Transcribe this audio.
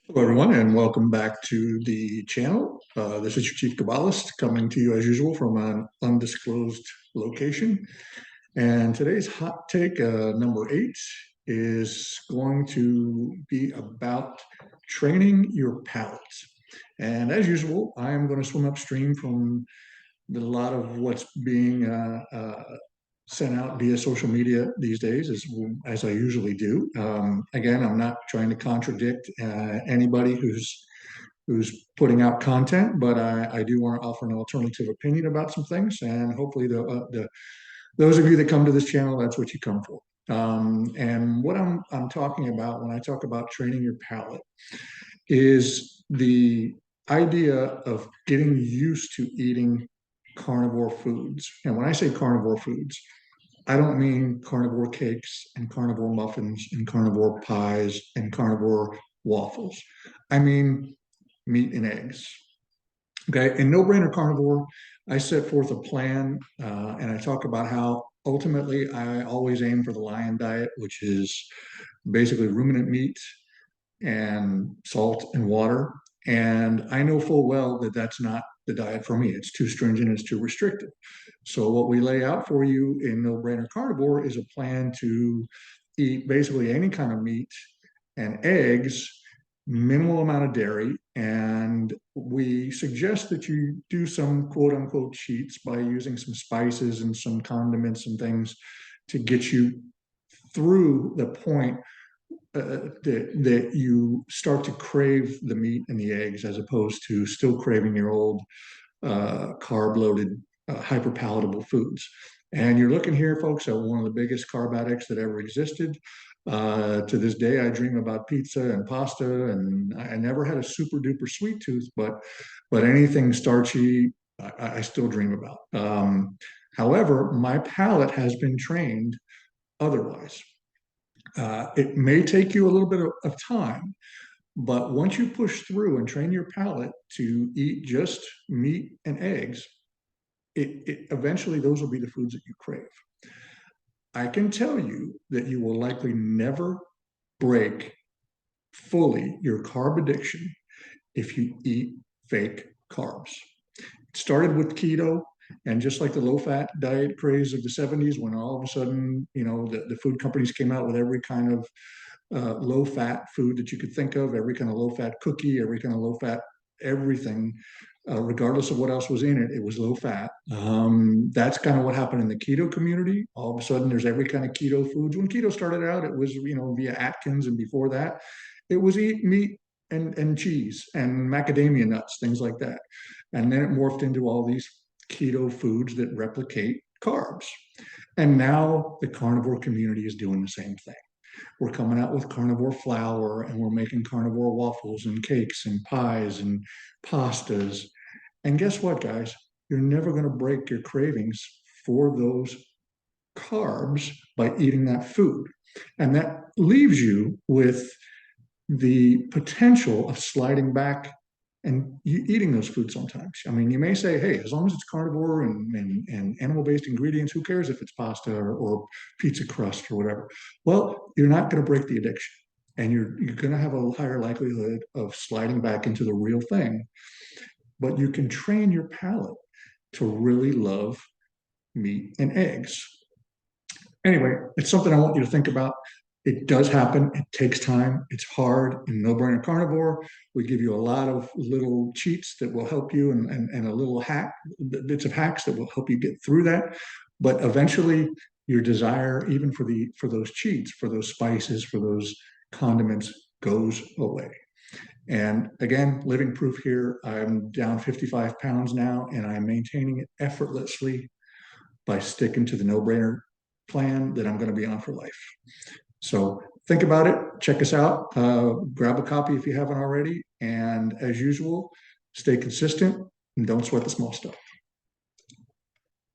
Hello, everyone, and welcome back to the channel. This is your Chief Kabbalist coming to you as usual from an undisclosed location. And today's hot take, number 8, is going to be about training your palate. And as usual, I am going to swim upstream from a lot of what's being sent out via social media these days, as I usually do. Again, I'm not trying to contradict anybody who's putting out content, but I do want to offer an alternative opinion about some things, and hopefully those of you that come to this channel, that's what you come for. And what I'm talking about when I talk about training your palate is the idea of getting used to eating carnivore foods. And when I say carnivore foods, I don't mean carnivore cakes and carnivore muffins and carnivore pies and carnivore waffles. I mean meat and eggs. Okay. In No Brainer Carnivore, I set forth a plan and I talk about how ultimately I always aim for the lion diet, which is basically ruminant meat and salt and water. And I know full well that that's not the diet for me. It's too stringent, it's too restrictive. So, what we lay out for you in No Brainer Carnivore is a plan to eat basically any kind of meat and eggs, minimal amount of dairy. And we suggest that you do some quote unquote cheats by using some spices and some condiments and things to get you through the point that you start to crave the meat and the eggs as opposed to still craving your old carb loaded, hyper palatable foods. And you're looking here, folks, at one of the biggest carb addicts that ever existed. To this day, I dream about pizza and pasta, and I never had a super duper sweet tooth, but anything starchy, I still dream about. However, my palate has been trained otherwise. It may take you a little bit of time, but once you push through and train your palate to eat just meat and eggs, eventually those will be the foods that you crave. I can tell you that you will likely never break fully your carb addiction if you eat fake carbs. It started with keto, and just like the low fat diet craze of the 70s, when all of a sudden, the food companies came out with every kind of low fat food that you could think of, every kind of low fat cookie, every kind of low fat everything, regardless of what else was in it, it was low fat. That's kind of what happened in the keto community. All of a sudden, there's every kind of keto foods. When keto started out, it was, via Atkins, and before that, it was eat meat and cheese and macadamia nuts, things like that. And then it morphed into all these keto foods that replicate carbs. And now the carnivore community is doing the same thing. We're coming out with carnivore flour, and we're making carnivore waffles and cakes and pies and pastas. And guess what, guys? You're never going to break your cravings for those carbs by eating that food. And that leaves you with the potential of sliding back and eating those foods sometimes. I mean, you may say, hey, as long as it's carnivore and animal-based ingredients, who cares if it's pasta or pizza crust or whatever? Well, you're not going to break the addiction. And you're going to have a higher likelihood of sliding back into the real thing. But you can train your palate to really love meat and eggs. Anyway, it's something I want you to think about. It does happen. It takes time. It's hard. In No Brainer Carnivore, we give you a lot of little cheats that will help you, and a little bits of hacks that will help you get through that. But eventually, your desire, even for those cheats, for those spices, for those condiments, goes away. And again, living proof here. I'm down 55 pounds now, and I'm maintaining it effortlessly by sticking to the No Brainer plan that I'm going to be on for life. So think about it, check us out, grab a copy if you haven't already. And as usual, stay consistent and don't sweat the small stuff.